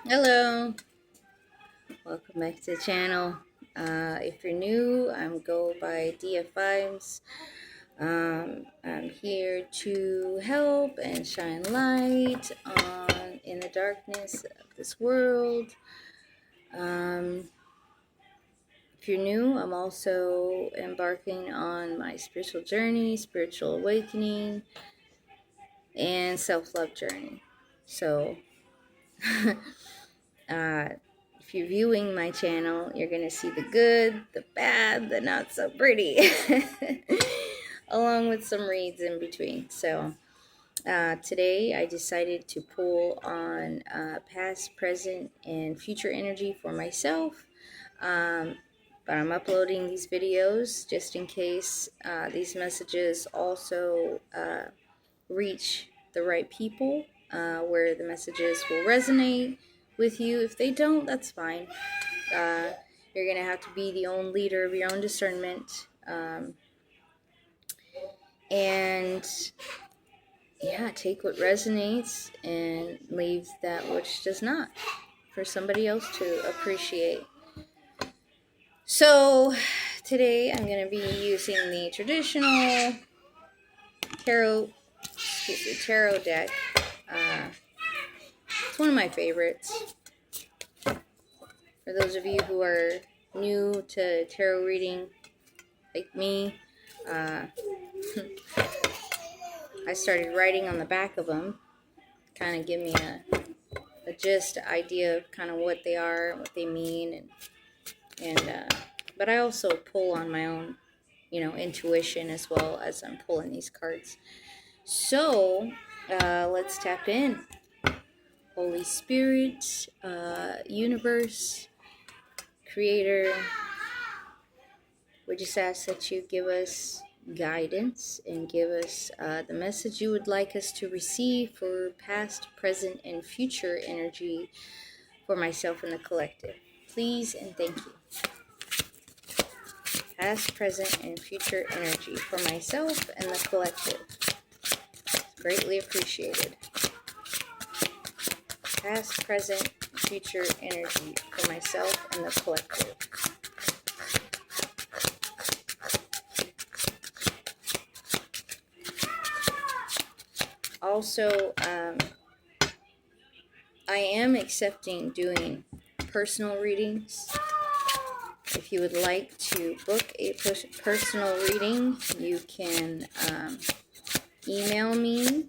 Hello, welcome back to the channel. If you're new, I'm go by DF5s. I'm here to help and shine light on in the darkness of this world. Um, if you're new, I'm also embarking on my spiritual journey, spiritual awakening, and self-love journey. So Uh, if you're viewing my channel, you're going to see the good, the bad, the not so pretty, along with some reads in between. So today I decided to pull on past, present, and future energy for myself. But I'm uploading these videos just in case these messages also reach the right people, where the messages will resonate with you. If they don't, that's fine. You're going to have to be the own leader of your own discernment. And yeah, take what resonates and leave that which does not for somebody else to appreciate. So today I'm going to be using the traditional tarot deck. It's one of my favorites. For those of you who are new to tarot reading, like me, I started writing on the back of them, kind of give me a gist, idea of kind of what they are, what they mean, but I also pull on my own, intuition as well as I'm pulling these cards. So let's tap in. Holy Spirit, universe, creator, we just ask that you give us guidance and give us the message you would like us to receive for past, present, and future energy for myself and the collective. Please and thank you. Past, present, and future energy for myself and the collective. Greatly appreciated. Past, present, future energy for myself and the collective. Also, I am accepting doing personal readings. If you would like to book a personal reading, you can email me,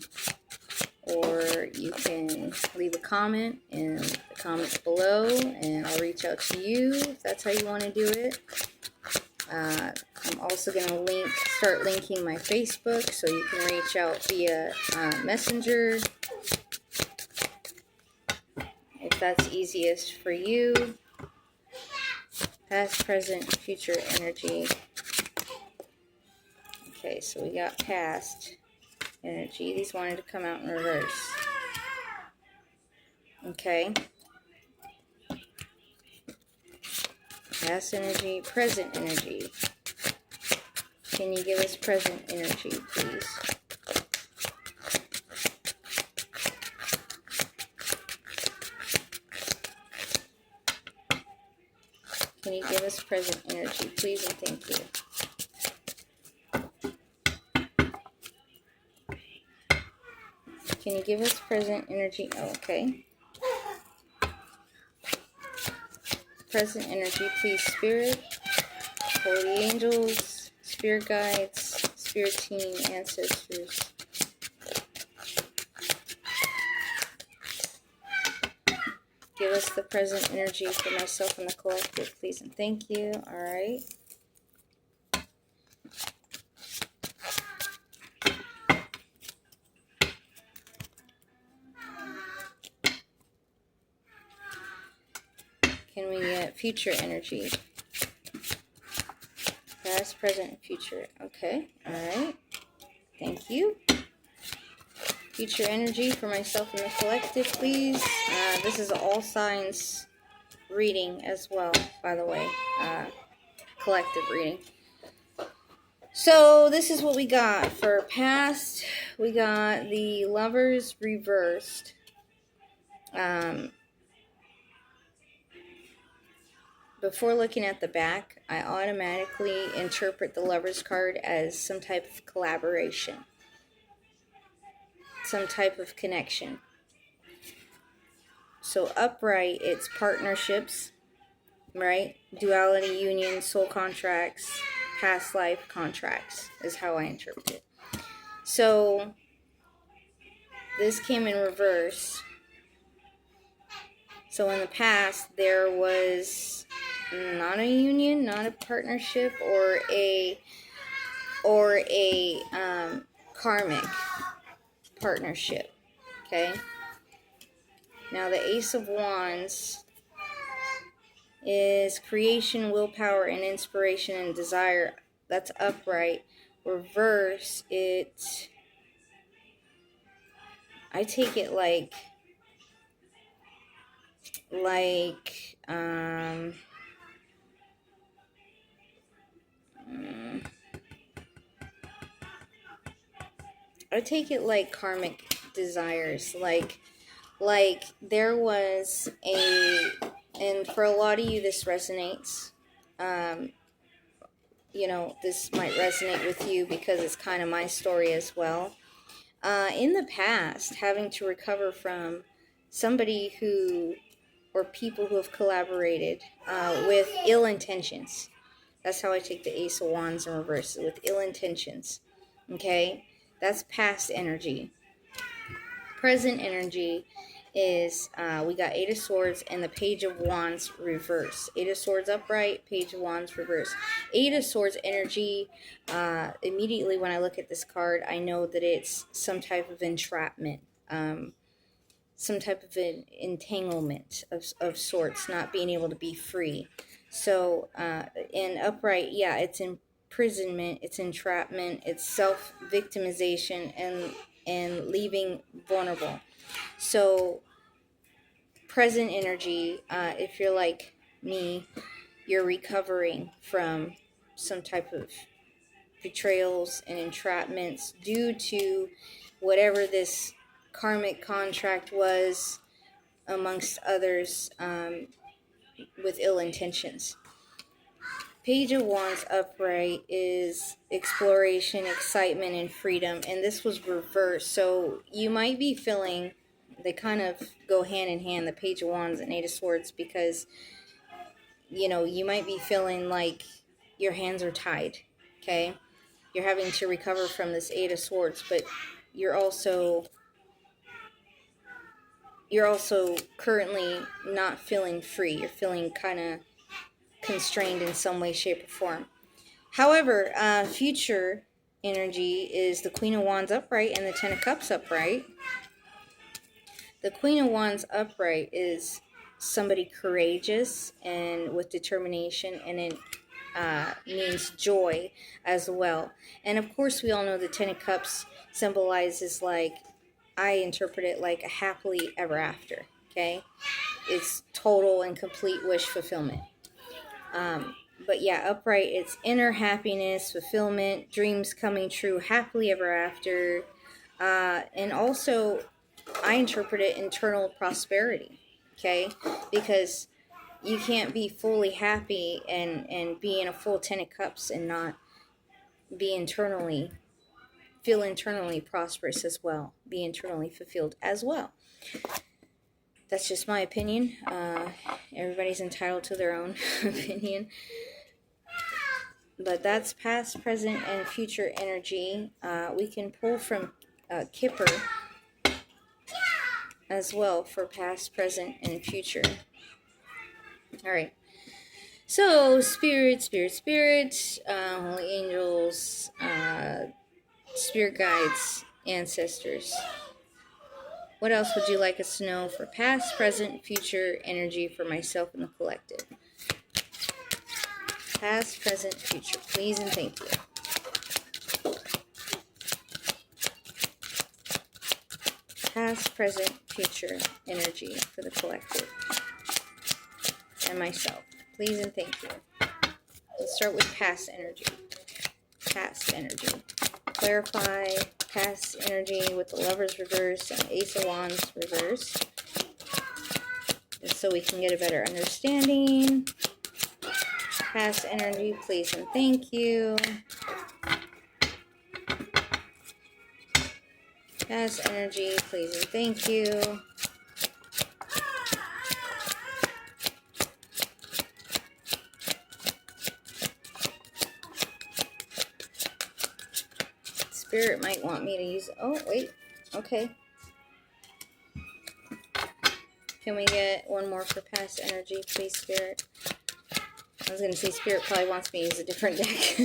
or you can leave a comment in the comments below, and I'll reach out to you if that's how you want to do it. I'm also going to start linking my Facebook, so you can reach out via Messenger, if that's easiest for you. Past, present, future energy. Okay, so we got past energy. These wanted to come out in reverse. Okay. Past energy, present energy. Can you give us present energy, please? Can you give us present energy, please, and thank you. Can you give us present energy? Oh, okay. Present energy, please, Spirit, Holy Angels, Spirit Guides, Spirit Team, Ancestors. Give us the present energy for myself and the collective, please, and thank you. All right. Can we get future energy? Past, present, and future. Okay. All right. Thank you. Future energy for myself and the collective, please. This is all signs reading as well, by the way. Collective reading. So this is what we got for past. We got the Lovers reversed. before looking at the back, I automatically interpret the Lover's card as some type of collaboration, some type of connection. So upright, it's partnerships, right? Duality, union, soul contracts, past life contracts is how I interpret it. So this came in reverse. So in the past, there was not a union, not a partnership, or a karmic partnership. Okay. Now the Ace of Wands is creation, willpower, and inspiration and desire. That's upright. Reverse, I take it like I take it like karmic desires, like there was and for a lot of you this resonates, you know, this might resonate with you because it's kind of my story as well. In the past, having to recover from somebody who, or people who have collaborated with ill intentions. That's how I take the Ace of Wands in reverse, with ill intentions. Okay? That's past energy. Present energy is, we got Eight of Swords and the Page of Wands reverse. Eight of Swords upright, Page of Wands reverse. Eight of Swords energy, immediately when I look at this card, I know that it's some type of entrapment, some type of an entanglement of sorts, not being able to be free. So, in upright, yeah, it's imprisonment, it's entrapment, it's self-victimization, and leaving vulnerable. So, present energy, if you're like me, you're recovering from some type of betrayals and entrapments due to whatever this karmic contract was, amongst others, with ill intentions. Page of Wands upright is exploration, excitement, and freedom, and this was reversed. So you might be feeling, they kind of go hand in hand, the Page of Wands and Eight of Swords, because, you know, you might be feeling like your hands are tied, okay? You're having to recover from this Eight of Swords, but you're also currently not feeling free. You're feeling kind of constrained in some way, shape, or form. However, future energy is the Queen of Wands upright and the Ten of Cups upright. The Queen of Wands upright is somebody courageous and with determination, and it means joy as well. And of course, we all know the Ten of Cups symbolizes, like, I interpret it like a happily ever after, okay? It's total and complete wish fulfillment. But yeah, upright, it's inner happiness, fulfillment, dreams coming true, happily ever after. And also, I interpret it internal prosperity, okay? Because you can't be fully happy and be in a full Ten of Cups and not be feel internally prosperous as well, be internally fulfilled as well. That's just my opinion. Everybody's entitled to their own opinion. But that's past, present, and future energy. We can pull from Kipper as well for past, present, and future. Alright. So, spirit, holy angels, spirit guides, ancestors. What else would you like us to know for past, present, future energy for myself and the collective? Past, present, future. Please and thank you. Past, present, future energy for the collective and myself. Please and thank you. Let's start with past energy. Past energy. Clarify past energy with the Lovers reverse and Ace of Wands reverse, just so we can get a better understanding. Past energy, please and thank you. Past energy, please and thank you. Spirit might want me to use... Oh, wait. Okay. Can we get one more for past energy, please, Spirit? I was going to say Spirit probably wants me to use a different deck.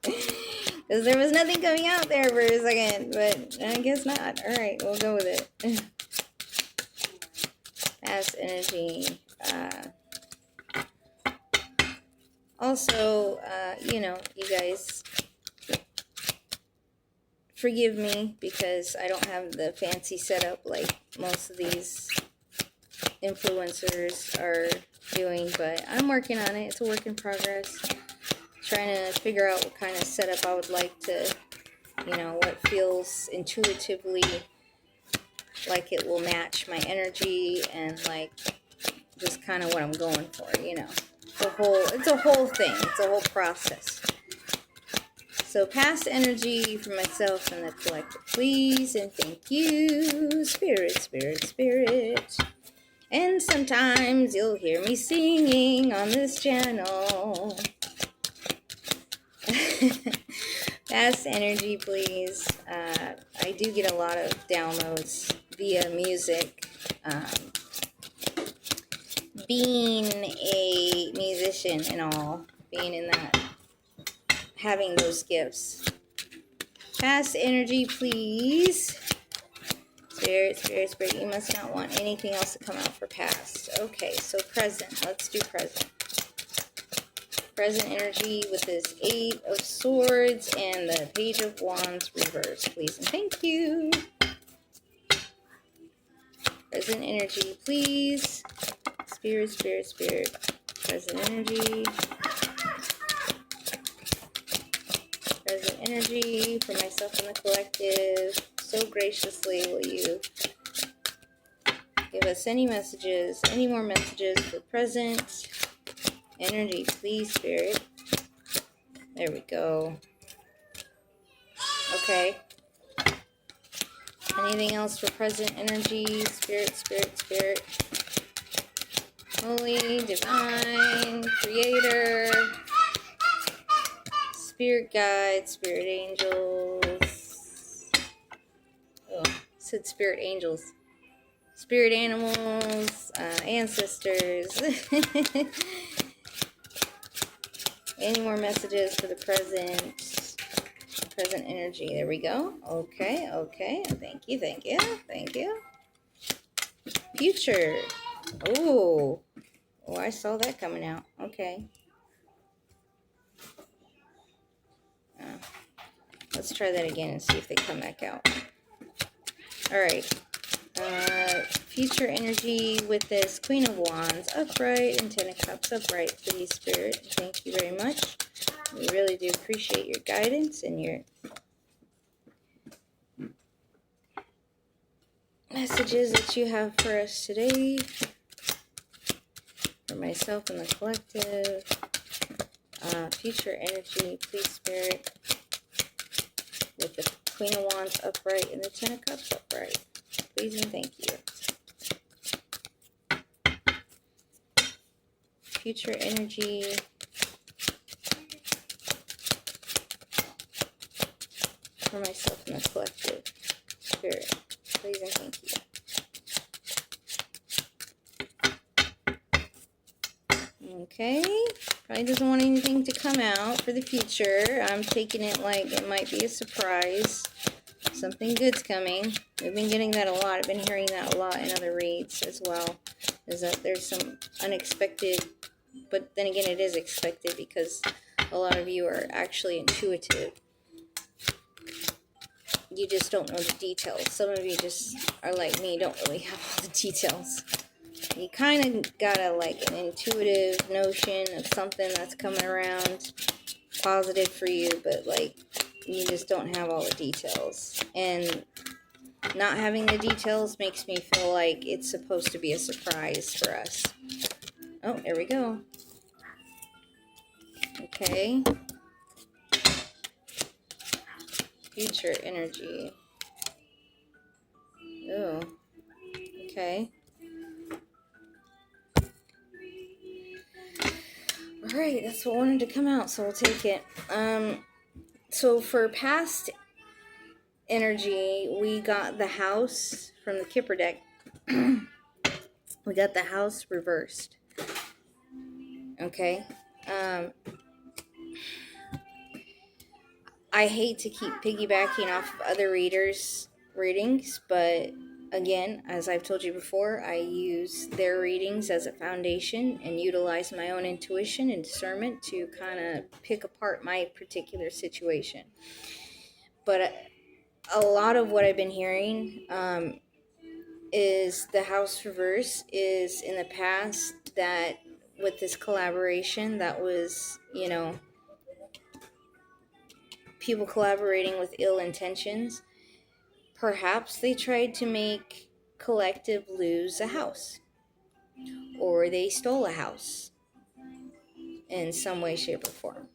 Because there was nothing coming out there for a second. But I guess not. Alright, we'll go with it. Past energy. Also, you know, you guys... forgive me because I don't have the fancy setup like most of these influencers are doing, but I'm working on it. It's a work in progress. Trying to figure out what kind of setup I would like to, you know, what feels intuitively like it will match my energy and like just kind of what I'm going for, you know. It's a whole thing. It's a whole process. So past energy for myself and the collective, please and thank you. Spirit, spirit, spirit. And sometimes you'll hear me singing on this channel. Past energy, please. I do get a lot of downloads via music. Being a musician and all, being in that, having those gifts. Past energy, please. Spirit, spirit, spirit. You must not want anything else to come out for past. Okay, so present. Let's do present. Present energy with this 8 of Swords and the Page of Wands reverse, please and thank you. Present energy, please. Spirit, spirit, spirit. Present energy. Present energy for myself and the collective. So graciously will you give us any messages, any more messages for present energy, please, Spirit. There we go. Okay. Anything else for present energy? Spirit, spirit, spirit. Holy, divine, creator, spirit guides, spirit angels. Oh, said spirit angels. Spirit animals, ancestors. Any more messages for the present energy? There we go. Okay, okay. Thank you, thank you, thank you. Future. Oh, I saw that coming out. Okay. Let's try that again and see if they come back out. All right. Future energy with this Queen of Wands upright and Ten of Cups upright, please, Spirit. Thank you very much. We really do appreciate your guidance and your messages that you have for us today. For myself and the collective. Future energy, please, Spirit. With the Queen of Wands upright and the Ten of Cups upright. Please and thank you. Future energy. For myself and the collective. Spirit. Please and thank you. Okay. Probably doesn't want anything to come out for the future. I'm taking it like it might be a surprise. Something good's coming. We've been getting that a lot. I've been hearing that a lot in other reads as well. Is that there's some unexpected, but then again it is expected because a lot of you are actually intuitive. You just don't know the details. Some of you just are like me, don't really have all the details. You kind of got like an intuitive notion of something that's coming around positive for you, but like you just don't have all the details. And not having the details makes me feel like it's supposed to be a surprise for us. Oh, there we go. Okay. Future energy. Oh. Okay. Alright, that's what wanted to come out, so we'll take it. So for past energy, we got the house from the Kipper deck. We got the house reversed. Okay. I hate to keep piggybacking off of other readers' readings, but again, as I've told you before, I use their readings as a foundation and utilize my own intuition and discernment to kind of pick apart my particular situation. But a lot of what I've been hearing is the house reverse is in the past, that with this collaboration that was, people collaborating with ill intentions. Perhaps they tried to make collective lose a house, or they stole a house in some way, shape, or form.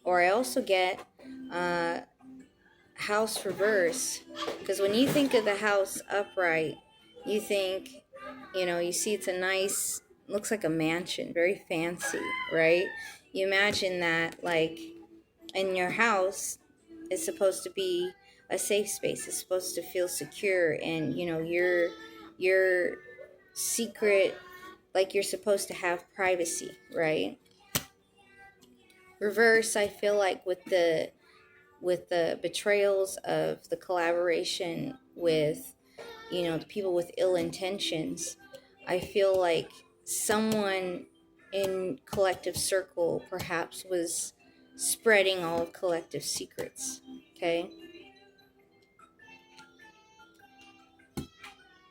Or I also get house reverse, because when you think of the house upright, you think, you see it's a nice, looks like a mansion, very fancy, right? You imagine that, like, in your house, it's supposed to be a safe space. It's supposed to feel secure, and your secret, like you're supposed to have privacy, right? Reverse, I feel like with the betrayals of the collaboration with, the people with ill intentions, I feel like someone in collective circle perhaps was spreading all of collective secrets. Okay,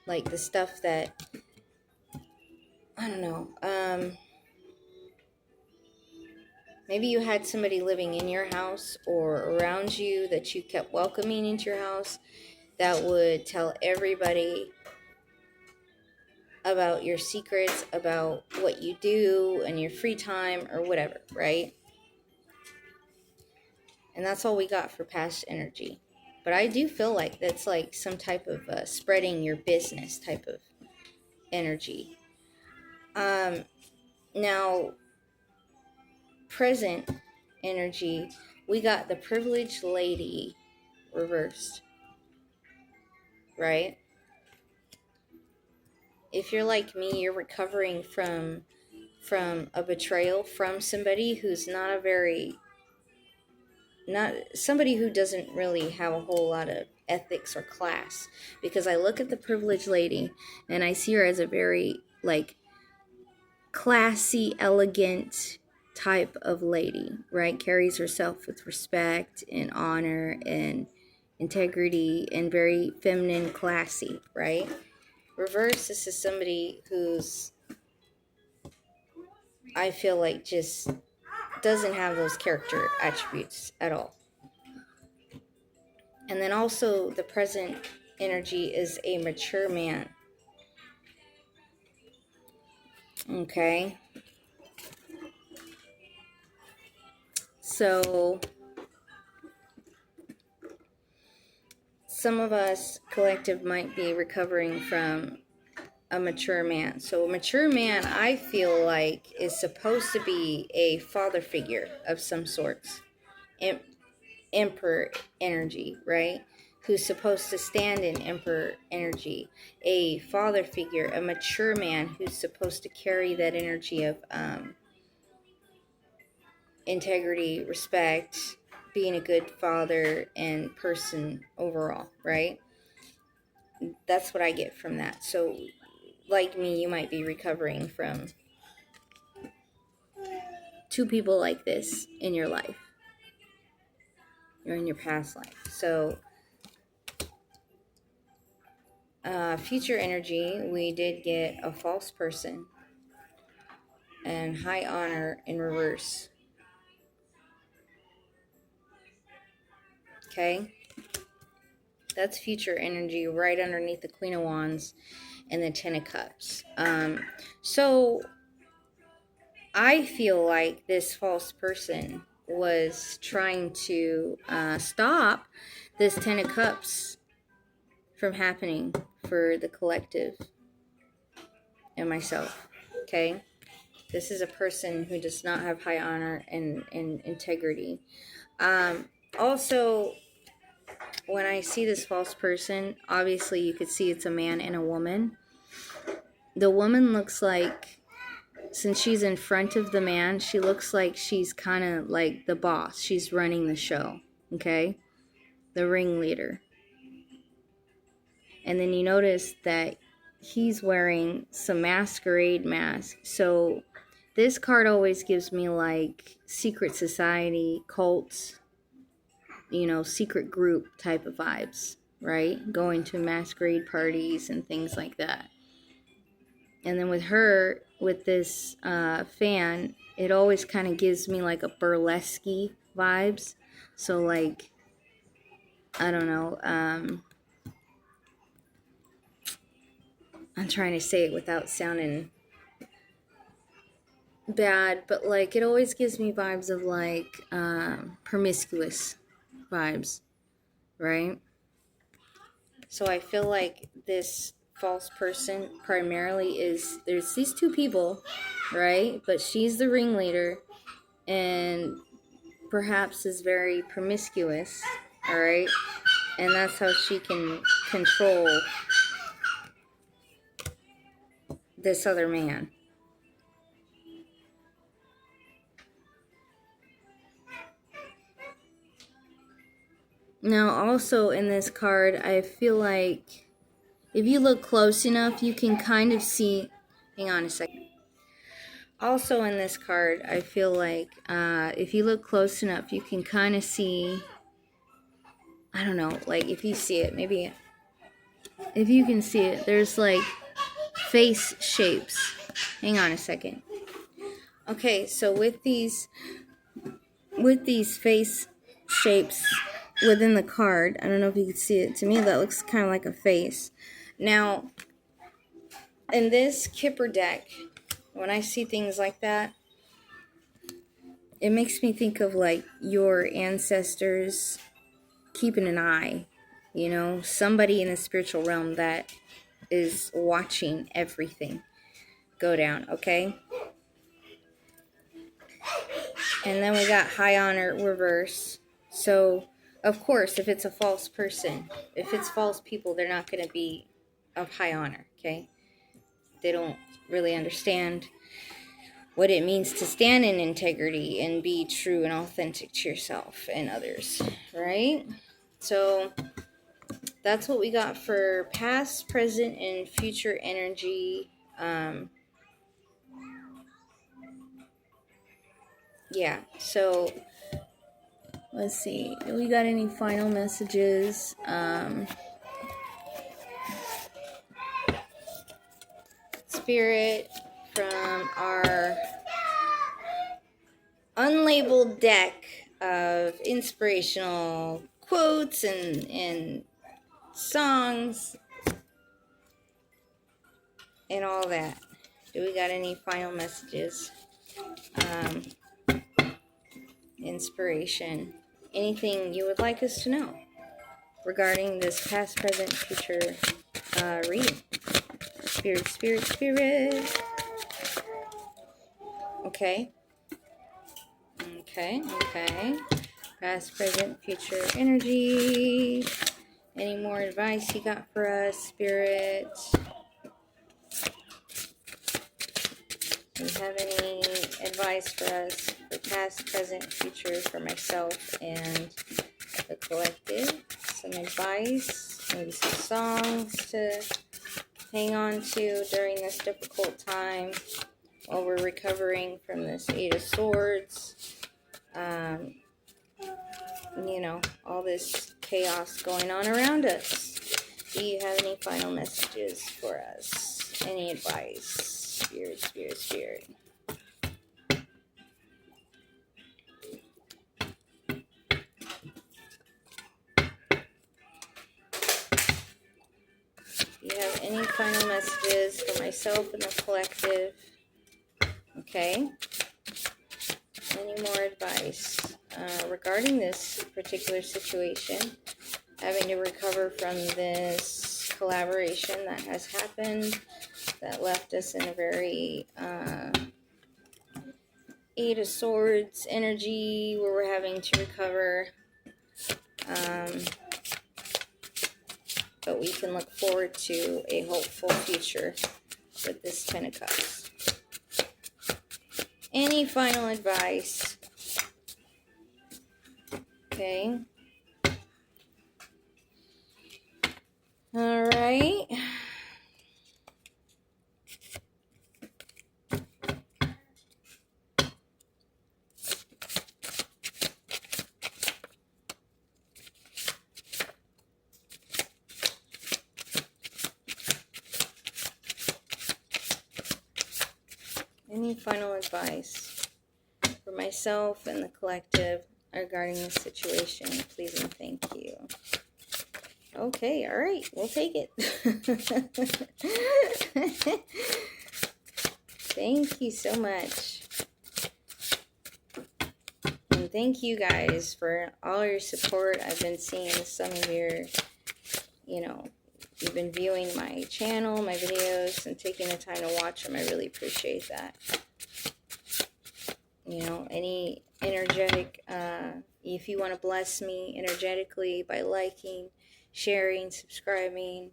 like the stuff that, I don't know, maybe you had somebody living in your house or around you that you kept welcoming into your house that would tell everybody about your secrets, about what you do in your free time or whatever, right? And that's all we got for past energy. But I do feel like that's like some type of spreading your business type of energy. Now, present energy, we got the privileged lady reversed, right? If you're like me, you're recovering from a betrayal from somebody who's not somebody who doesn't really have a whole lot of ethics or class. Because I look at the privileged lady and I see her as a very, like, classy, elegant type of lady, right? Carries herself with respect and honor and integrity and very feminine, classy, right? Reverse, this is somebody who's, I feel like, just doesn't have those character attributes at all. And then also the present energy is a mature man. Okay. So some of us collective might be recovering from a mature man. So a mature man, I feel like, is supposed to be a father figure of some sorts. Emperor energy, right? Who's supposed to stand in emperor energy. A father figure, a mature man who's supposed to carry that energy of integrity, respect, being a good father and person overall, right? That's what I get from that. So, like me, you might be recovering from two people like this in your life or in your past life. So, future energy, we did get a false person and high honor in reverse. Okay? That's future energy right underneath the Queen of Wands and the Ten of Cups. So I feel like this false person was trying to stop this Ten of Cups from happening for the collective and myself. Okay? This is a person who does not have high honor and integrity. Also, when I see this false person, obviously you could see it's a man and a woman. The woman looks like, since she's in front of the man, she looks like she's kind of like the boss. She's running the show, okay? The ringleader. And then you notice that he's wearing some masquerade mask. So this card always gives me like secret society, cults, you know, secret group type of vibes, right? Going to masquerade parties and things like that. And then with her, with this fan, it always kind of gives me like a burlesque vibes. So like, I don't know, I'm trying to say it without sounding bad, but like it always gives me vibes of like promiscuous vibes, right? So I feel like this false person primarily is, there's these two people, right? But she's the ringleader and perhaps is very promiscuous, all right? And that's how she can control this other man. Now, also in this card, I feel like if you look close enough, you can kind of see... Hang on a second. Also in this card, I feel like if you look close enough, you can kind of see... I don't know, like if you see it, maybe... If you can see it, there's like face shapes. Hang on a second. Okay, so with these face shapes within the card, I don't know if you can see it. To me, that looks kind of like a face. Now, in this Kipper deck, when I see things like that, it makes me think of like your ancestors keeping an eye, you know, somebody in the spiritual realm that is watching everything go down, okay? And then we got high honor reverse. So, of course, if it's a false person, if it's false people, they're not going to be of high honor, okay? They don't really understand what it means to stand in integrity and be true and authentic to yourself and others, right? So, that's what we got for past, present, and future energy. Yeah, so let's see. Do we got any final messages? Spirit from our unlabeled deck of inspirational quotes and songs and all that. Do we got any final messages? Inspiration. Anything you would like us to know regarding this past, present, future reading? Spirit, spirit, spirit. Okay. Okay. Past, present, future energy. Any more advice you got for us, Spirit? Do you have any advice for us for past, present, future for myself and the collective? Some advice, maybe some songs to hang on to during this difficult time while we're recovering from this Eight of Swords. You know, all this chaos going on around us. Do you have any final messages for us? Any advice? Spirit, spirit, spirit. Do you have any final messages for myself and the collective? Okay. Any more advice regarding this particular situation? Having to recover from this collaboration that has happened, that left us in a very Eight of Swords energy where we're having to recover. But we can look forward to a hopeful future with this Ten of Cups. Any final advice? Okay. All right. Any final advice for myself and the collective regarding this situation? Please and thank you. Okay, all right, we'll take it. Thank you so much. And thank you guys for all your support. I've been seeing some of your, you've been viewing my channel, my videos, and taking the time to watch them. I really appreciate that. Any energetic, if you want to bless me energetically by liking, sharing, subscribing,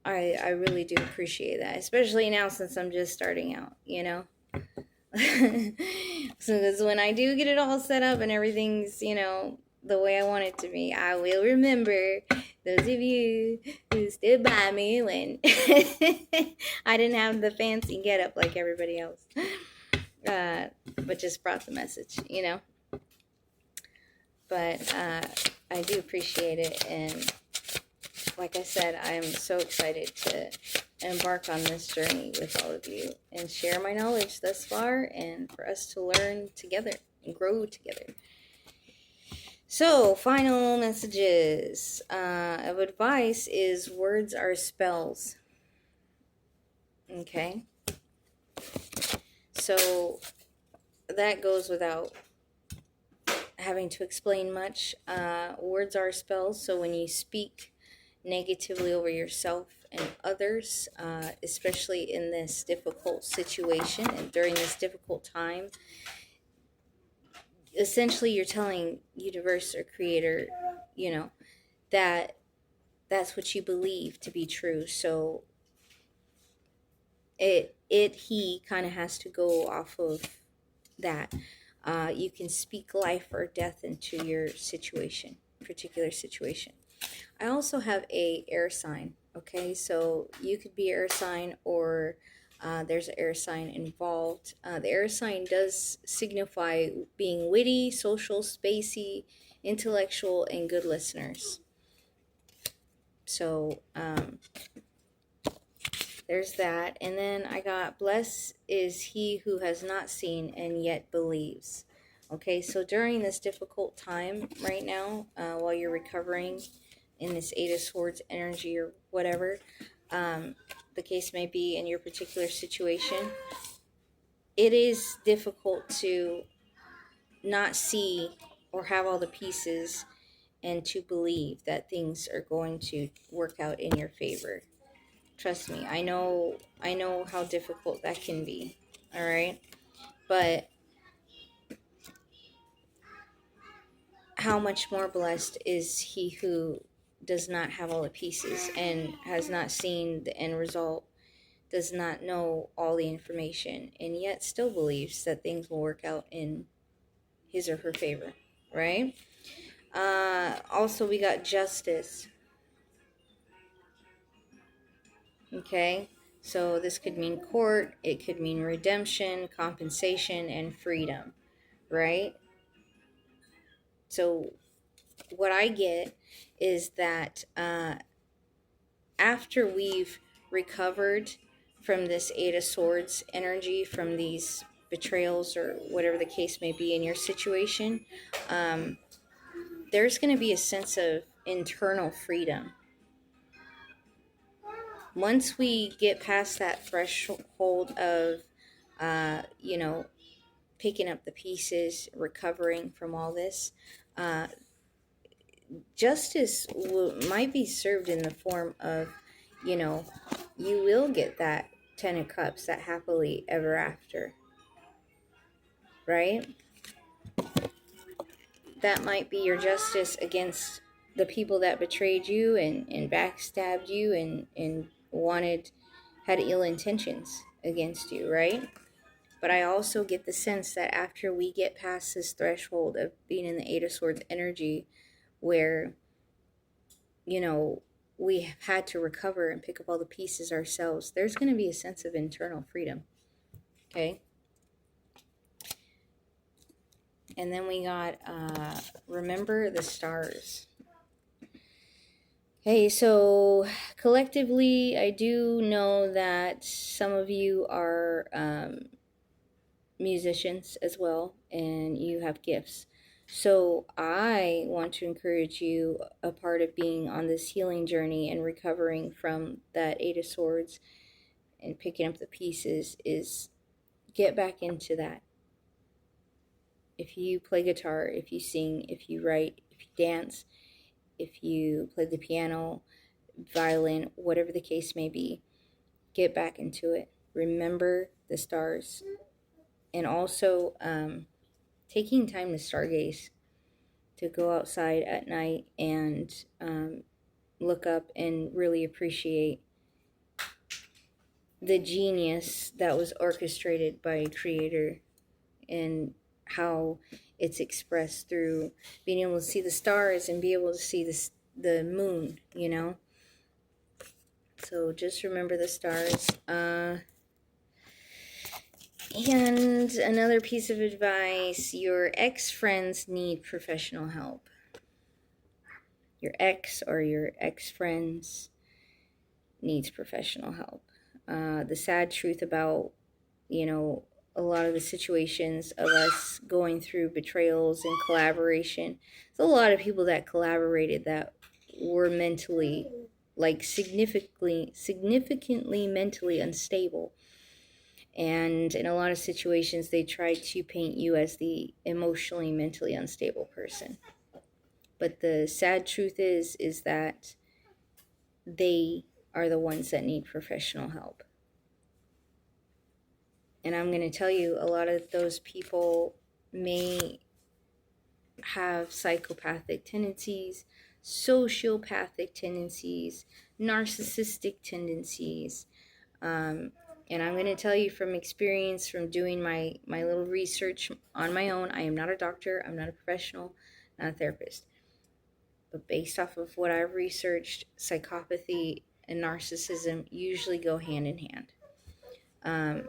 I really do appreciate that, especially now since I'm just starting out, So because when I do get it all set up and everything's, the way I want it to be, I will remember those of you who stood by me when I didn't have the fancy get up like everybody else. But just brought the message, But I do appreciate it, and like I said, I'm so excited to embark on this journey with all of you and share my knowledge thus far, and for us to learn together and grow together. So, final messages of advice is words are spells. Okay? So, that goes without having to explain much. Words are spells, so when you speak negatively over yourself and others, especially in this difficult situation and during this difficult time, essentially you're telling universe or creator, that that's what you believe to be true. So he kind of has to go off of that. You can speak life or death into your particular situation. I also have a air sign. Okay, so you could be air sign, or there's an air sign involved. The air sign does signify being witty, social, spacey, intellectual, and good listeners. So there's that. And then I got, blessed is he who has not seen and yet believes. Okay, so during this difficult time right now, while you're recovering in this Eight of Swords energy or whatever the case may be in your particular situation, it is difficult to not see or have all the pieces and to believe that things are going to work out in your favor. Trust me, I know how difficult that can be, all right? But how much more blessed is he who does not have all the pieces and has not seen the end result, does not know all the information, and yet still believes that things will work out in his or her favor, right? Also, we got justice. Okay, so this could mean court, it could mean redemption, compensation, and freedom, right? So what I get is that after we've recovered from this Eight of Swords energy, from these betrayals or whatever the case may be in your situation, there's going to be a sense of internal freedom. Once we get past that threshold of, picking up the pieces, recovering from all this. Justice might be served in the form of, you know, you will get that 10 of cups, that happily ever after, right? That might be your justice against the people that betrayed you and backstabbed you and had ill intentions against you, right? But I also get the sense that after we get past this threshold of being in the Eight of Swords energy, where, you know, we have had to recover and pick up all the pieces ourselves, there's going to be a sense of internal freedom. Okay? And then we got, remember the stars. Okay, so collectively, I do know that some of you are musicians as well, and you have gifts. So I want to encourage you, a part of being on this healing journey and recovering from that Eight of Swords and picking up the pieces, is get back into that. If you play guitar, if you sing, if you write, if you dance, if you play the piano, violin, whatever the case may be, get back into it. Remember the stars. And also taking time to stargaze, to go outside at night and look up and really appreciate the genius that was orchestrated by a creator, and how it's expressed through being able to see the stars and be able to see the moon, you know? So just remember the stars. And another piece of advice, your ex-friends need professional help. Your ex or your ex-friends needs professional help. The sad truth about, you know, a lot of the situations of us going through betrayals and collaboration, there's a lot of people that collaborated that were mentally, like significantly mentally unstable. And in a lot of situations, they try to paint you as the emotionally, mentally unstable person. But the sad truth is that they are the ones that need professional help. And I'm going to tell you, a lot of those people may have psychopathic tendencies, sociopathic tendencies, narcissistic tendencies. And I'm going to tell you from experience, from doing my little research on my own. I am not a doctor. I'm not a professional, not a therapist. But based off of what I've researched, psychopathy and narcissism usually go hand in hand.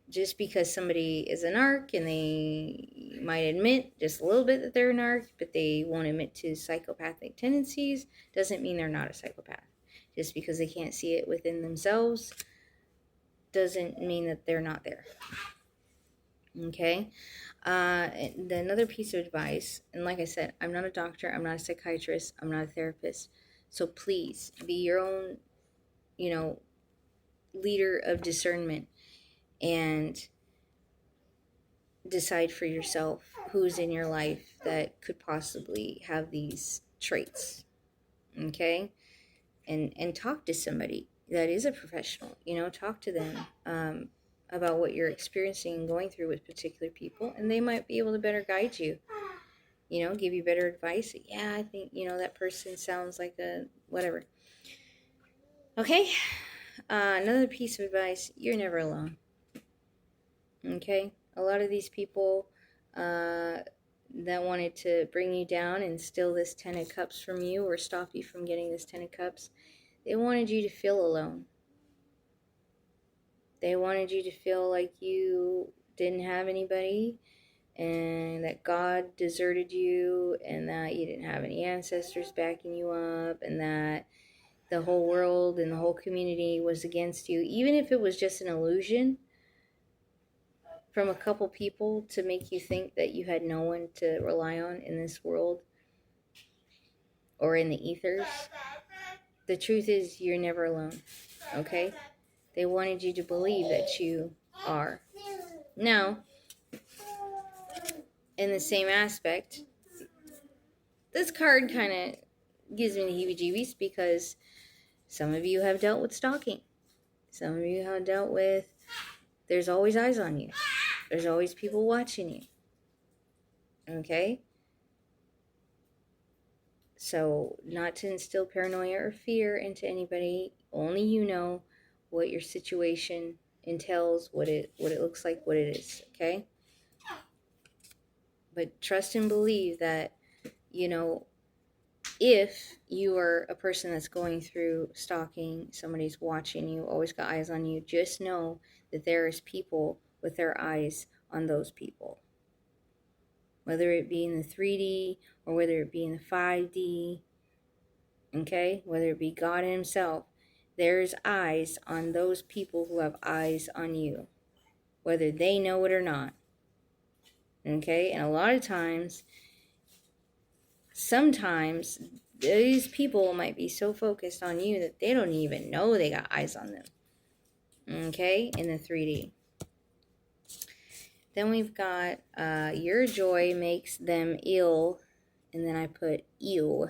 Just because somebody is a narc and they might admit just a little bit that they're a narc, but they won't admit to psychopathic tendencies, doesn't mean they're not a psychopath. Just because they can't see it within themselves doesn't mean that they're not there. Okay? Another piece of advice, and like I said, I'm not a doctor, I'm not a psychiatrist, I'm not a therapist. So please be your own, you know, leader of discernment and decide for yourself who's in your life that could possibly have these traits. Okay? And talk to somebody that is a professional, you know, talk to them about what you're experiencing and going through with particular people, and they might be able to better guide you, you know, give you better advice. Yeah, I think, you know, that person sounds like a whatever. Okay? Another piece of advice, you're never alone. Okay? A lot of these people that wanted to bring you down and steal this 10 of cups from you or stop you from getting this 10 of cups, they wanted you to feel alone. They wanted you to feel like you didn't have anybody and that God deserted you and that you didn't have any ancestors backing you up and that the whole world and the whole community was against you, even if it was just an illusion from a couple people to make you think that you had no one to rely on in this world or in the ethers. The truth is, you're never alone, okay? They wanted you to believe that you are. Now, in the same aspect, this card kind of gives me the heebie-jeebies because some of you have dealt with stalking. Some of you have dealt with, there's always eyes on you. There's always people watching you. Okay? So, not to instill paranoia or fear into anybody, only you know what your situation entails, what it looks like, what it is, okay? But trust and believe that, if you are a person that's going through stalking, somebody's watching you, always got eyes on you, just know that there is people with their eyes on those people. Whether it be in the 3D or whether it be in the 5D, okay? Whether it be God himself, there's eyes on those people who have eyes on you, whether they know it or not, okay? And a lot of times, sometimes these people might be so focused on you that they don't even know they got eyes on them, okay? In the 3D. Then we've got your joy makes them ill, and then I put ill,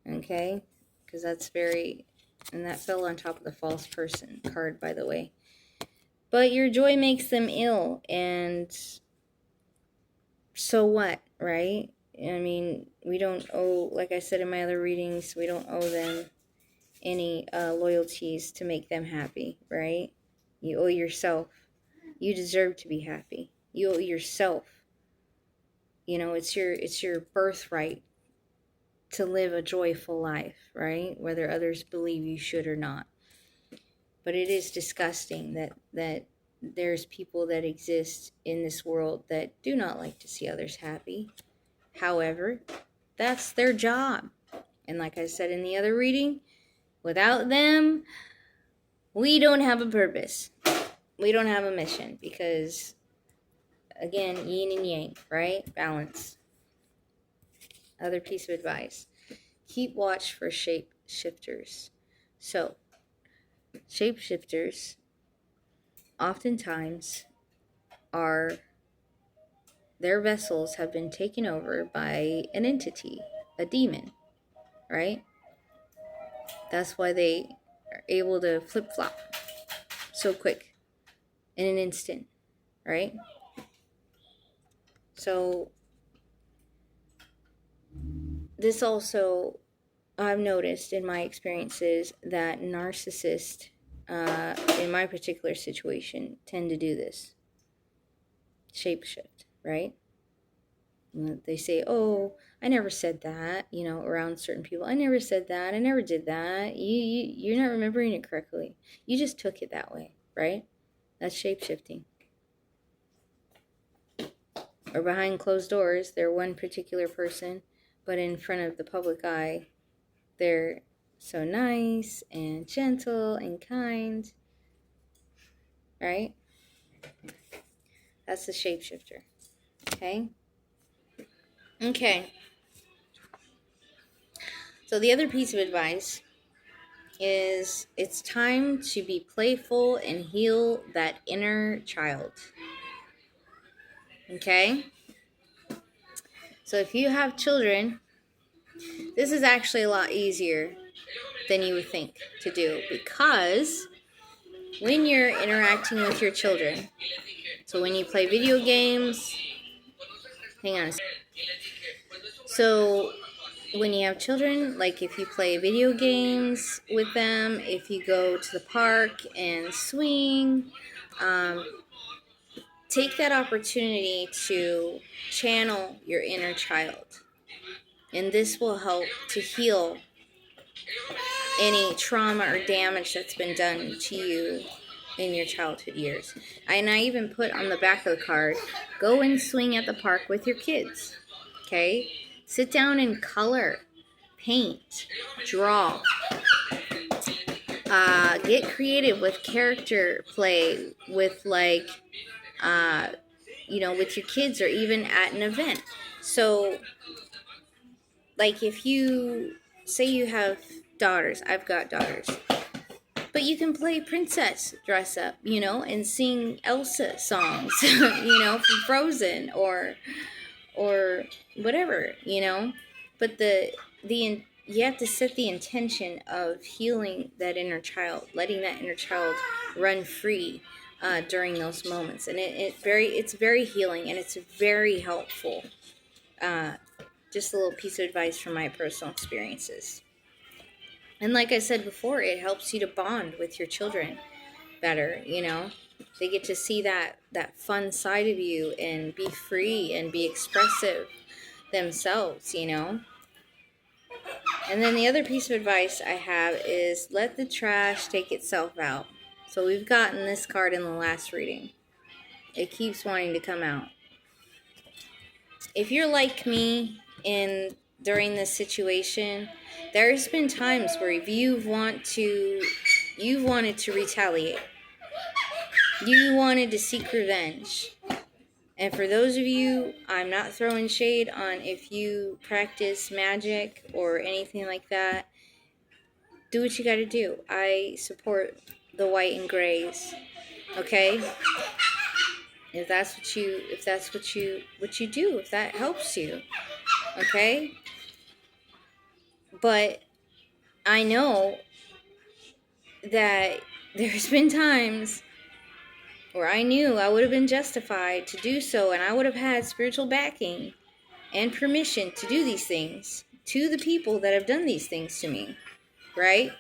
okay? Because that's very, and that fell on top of the false person card, by the way. But your joy makes them ill, and so what, right? I mean, we don't owe, like I said in my other readings, we don't owe them any loyalties to make them happy, right? You owe yourself. You deserve to be happy. You owe yourself. It's your birthright to live a joyful life, right? Whether others believe you should or not. But it is disgusting that there's people that exist in this world that do not like to see others happy. However, that's their job. And like I said in the other reading, without them, we don't have a purpose. We don't have a mission because, again, yin and yang, right? Balance. Other piece of advice. Keep watch for shapeshifters. So, shapeshifters oftentimes their vessels have been taken over by an entity, a demon, right? That's why they are able to flip-flop so quick, in an instant, right? So, this also, I've noticed in my experiences that narcissists, in my particular situation, tend to do this. Shapeshift, right? They say, oh, I never said that, around certain people. I never said that. I never did that. You're not remembering it correctly. You just took it that way, right? That's shapeshifting. Or behind closed doors, they're one particular person, but in front of the public eye, they're so nice and gentle and kind, right? That's the shapeshifter, okay? Okay. So the other piece of advice is it's time to be playful and heal that inner child. Okay? So if you have children, this is actually a lot easier than you would think to do, because when you're interacting with your children, so when you play video games, hang on a second. So when you have children, like if you play video games with them, if you go to the park and swing, take that opportunity to channel your inner child. And this will help to heal any trauma or damage that's been done to you in your childhood years. And I even put on the back of the card, go and swing at the park with your kids. Okay? Sit down and color, paint, draw. Get creative with character play, with with your kids, or even at an event. So, like if you say you have daughters, I've got daughters, But you can play princess dress up, and sing Elsa songs, from Frozen or whatever, But you have to set the intention of healing that inner child, letting that inner child run free during those moments, and it's very healing, and it's very helpful. Just a little piece of advice from my personal experiences. And like I said before, it helps you to bond with your children better, They get to see that fun side of you and be free and be expressive themselves, And then the other piece of advice I have is let the trash take itself out. So we've gotten this card in the last reading. It keeps wanting to come out. If you're like me during this situation, there's been times where you've wanted to retaliate. You wanted to seek revenge. And for those of you, I'm not throwing shade on if you practice magic or anything like that. Do what you got to do. I support the white and grays. Okay? If that's what you do, if that helps you. Okay? But I know that there's been times where I knew I would have been justified to do so, and I would have had spiritual backing and permission to do these things to the people that have done these things to me, right?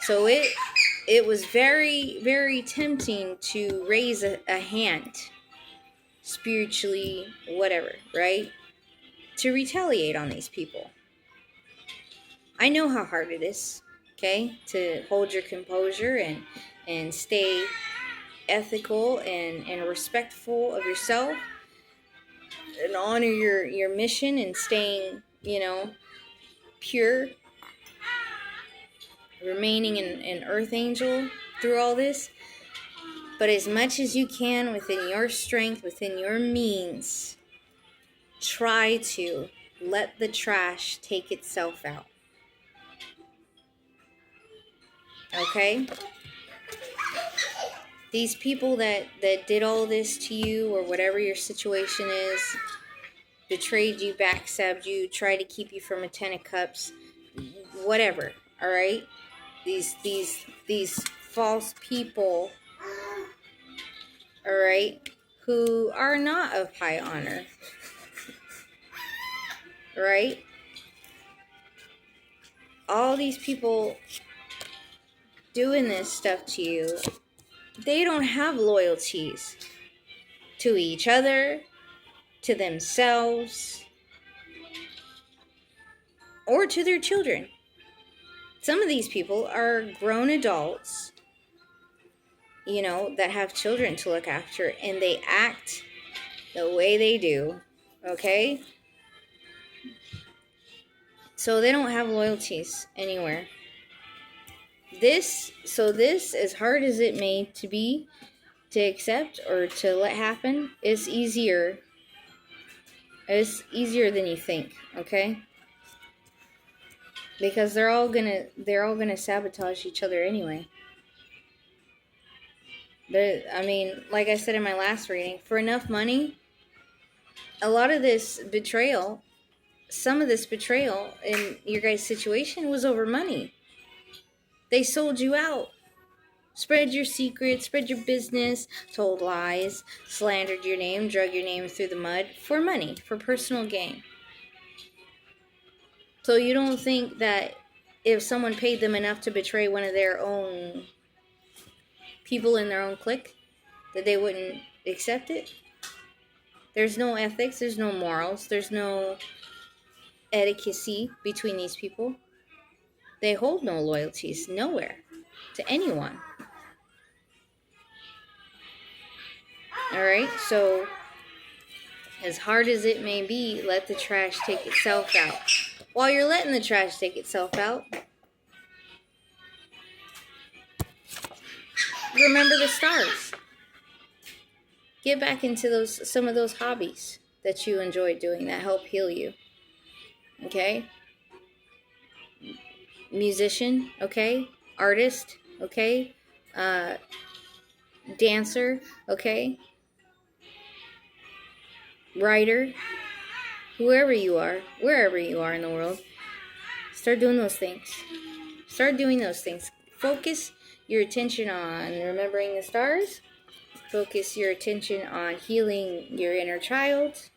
So it was very, very tempting to raise a hand, spiritually, whatever, right? To retaliate on these people. I know how hard it is, okay, to hold your composure and stay ethical and respectful of yourself and honor your mission and staying, pure, remaining an earth angel through all this. But as much as you can within your strength, within your means, try to let the trash take itself out. Okay? These people that did all this to you, or whatever your situation is, betrayed you, backstabbed you, tried to keep you from a 10 of cups, whatever, all right? These false people, all right, who are not of high honor, right? All these people doing this stuff to you, they don't have loyalties to each other, to themselves, or to their children. Some of these people are grown adults, that have children to look after, and they act the way they do, okay? So they don't have loyalties anywhere. This, as hard as it may to be, to accept or to let happen, is easier. It's easier than you think, okay? Because they're all gonna sabotage each other anyway. Like I said in my last reading, for enough money, a lot of this betrayal, some of this betrayal in your guys' situation was over money. They sold you out. Spread your secrets, spread your business, told lies, slandered your name, drug your name through the mud for money, for personal gain. So you don't think that if someone paid them enough to betray one of their own people in their own clique, that they wouldn't accept it? There's no ethics, there's no morals, there's no etiquette between these people. They hold no loyalties nowhere to anyone. Alright, so as hard as it may be, let the trash take itself out. While you're letting the trash take itself out, remember the stars. Get back into some of those hobbies that you enjoy doing that help heal you. Okay? Musician, okay? Artist, okay? Dancer, okay? Writer, whoever you are, wherever you are in the world, start doing those things. Start doing those things. Focus your attention on remembering the stars. Focus your attention on healing your inner child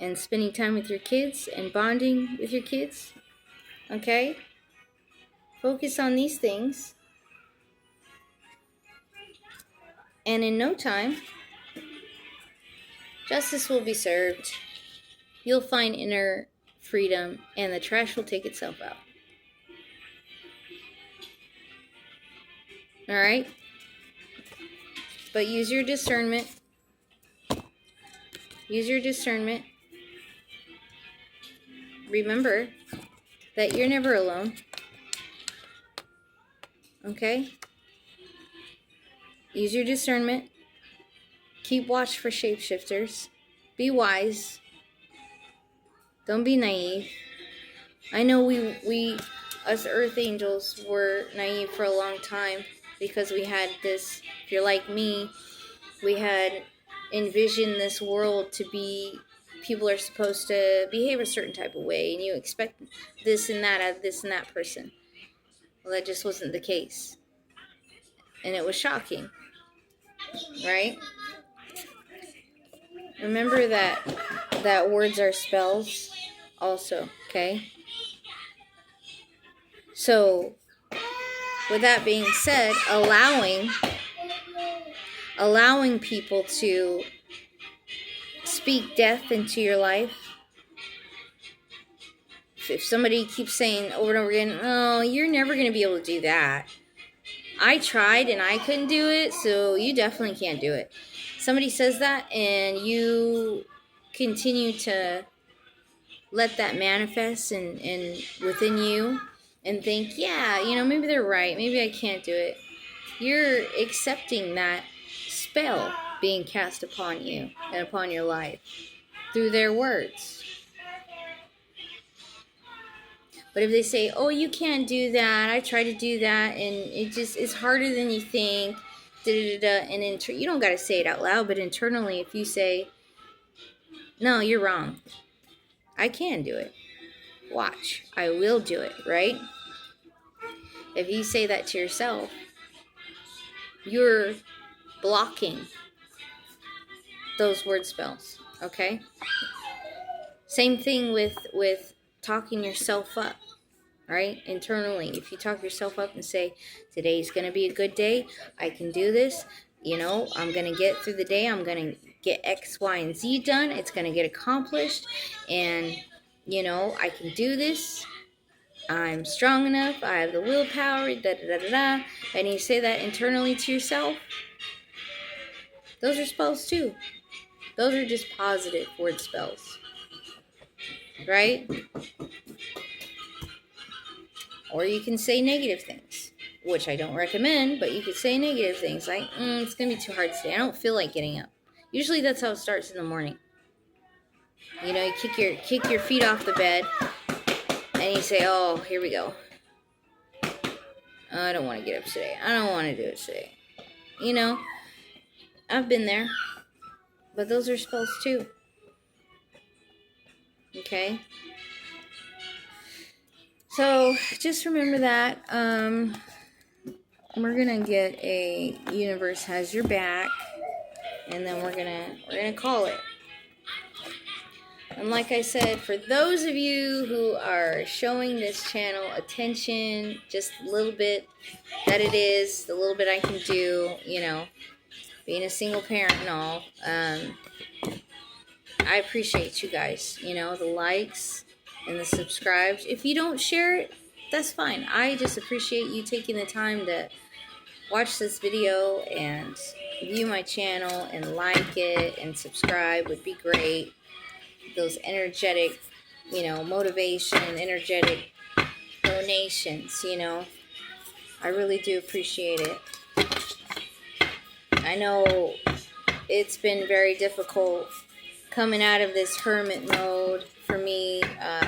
and spending time with your kids and bonding with your kids. Okay? Focus on these things. And in no time, justice will be served. You'll find inner freedom and the trash will take itself out. Alright? But use your discernment. Use your discernment. Remember that you're never alone. Okay? Use your discernment. Keep watch for shapeshifters. Be wise. Don't be naive. I know we us earth angels were naive for a long time because we had this, if you're like me, we had envisioned this world to be, people are supposed to behave a certain type of way and you expect this and that out of this and that person. Well, that just wasn't the case. And it was shocking. Right? Remember that words are spells also, okay? So, with that being said, allowing people to speak death into your life. If somebody keeps saying over and over again, oh, you're never going to be able to do that. I tried and I couldn't do it, so you definitely can't do it. Somebody says that and you continue to let that manifest and within you and think, yeah, maybe they're right. Maybe I can't do it. You're accepting that spell being cast upon you and upon your life through their words. But if they say, oh, you can't do that, I tried to do that, and it's harder than you think, and you don't got to say it out loud, but internally, if you say, no, you're wrong, I can do it. Watch, I will do it, right? If you say that to yourself, you're blocking those word spells, okay? Same thing with talking yourself up, right? Internally, if you talk yourself up and say, today's going to be a good day, I can do this, I'm going to get through the day, I'm going to get X, Y, and Z done, it's going to get accomplished, and, I can do this, I'm strong enough, I have the willpower, and you say that internally to yourself, those are spells too. Those are just positive word spells, right? Or you can say negative things, which I don't recommend, but you could say negative things like, it's going to be too hard today. I don't feel like getting up. Usually that's how it starts in the morning. You kick your feet off the bed, and you say, oh, here we go. I don't want to get up today. I don't want to do it today. I've been there. But those are spells too. Okay? So, just remember that. We're going to get a Universe Has Your Back. And then we're gonna call it. And like I said, for those of you who are showing this channel attention, just a little bit that it is, the little bit I can do, being a single parent and all, I appreciate you guys, the likes and the subscribes. If you don't share it, that's fine. I just appreciate you taking the time to watch this video and view my channel and like it and subscribe would be great. Those energetic, motivation, energetic donations, I really do appreciate it. I know it's been very difficult coming out of this hermit mode for me,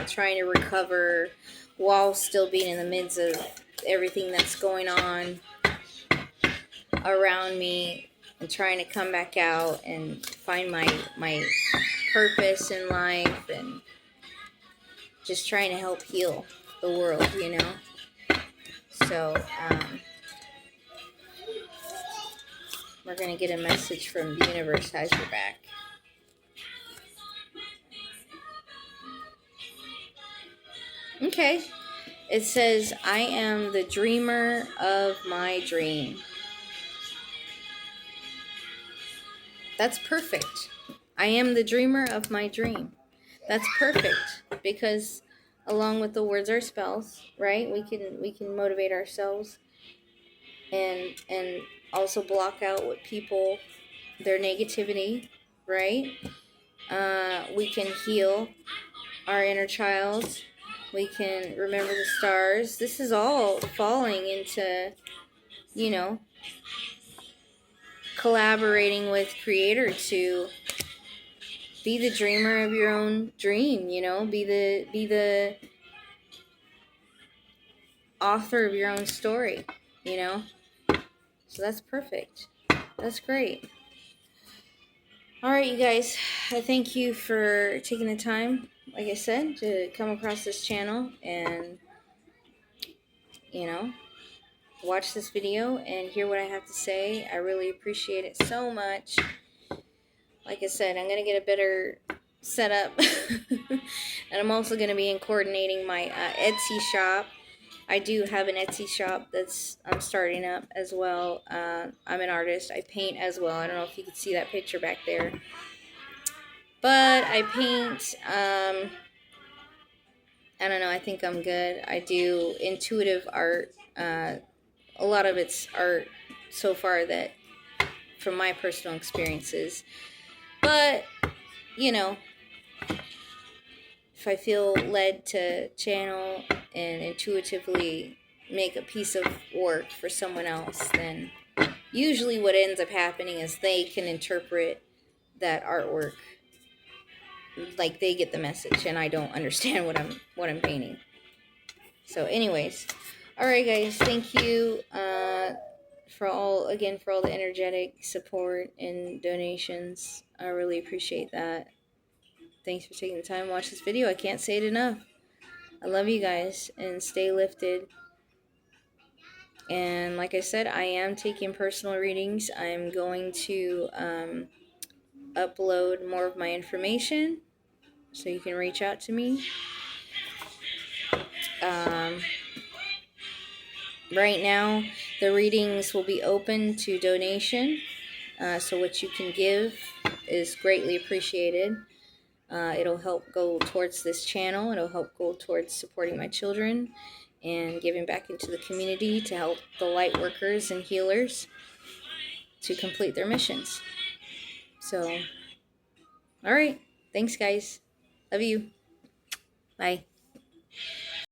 trying to recover while still being in the midst of everything that's going on around me, and trying to come back out and find my purpose in life, and just trying to help heal the world, you know. So we're gonna get a message from the universe has your back. Okay. It says, I am the dreamer of my dream. That's perfect. I am the dreamer of my dream. That's perfect, because along with the words are spells, right? We can motivate ourselves, and also block out what people, their negativity, right? We can heal our inner child. We can remember the stars. This is all falling into, you know, collaborating with Creator to be the dreamer of your own dream, you know, be the author of your own story, you know. So that's perfect. That's great. All right, you guys, I thank you for taking the time, like I said, to come across this channel and, you know, watch this video and hear what I have to say. I really appreciate it so much. Like I said, I'm going to get a better setup. And I'm also going to be coordinating my Etsy shop. I do have an Etsy shop I'm starting up as well. I'm an artist. I paint as well. I don't know if you can see that picture back there. But I paint, I don't know, I think I'm good. I do intuitive art. A lot of it's art so far that from my personal experiences. But, you know, if I feel led to channel and intuitively make a piece of work for someone else, then usually what ends up happening is they can interpret that artwork like they get the message, and I don't understand what I'm painting. So anyways, all right guys, thank you for all the energetic support and donations. I really appreciate that. Thanks for taking the time to watch this video. I can't say it enough. I love you guys, and stay lifted. And like I said, I am taking personal readings. I'm going to upload more of my information so you can reach out to me. Right now, the readings will be open to donation. So what you can give is greatly appreciated. It'll help go towards this channel. It'll help go towards supporting my children and giving back into the community to help the light workers and healers to complete their missions. So, all right. Thanks, guys. Love you. Bye.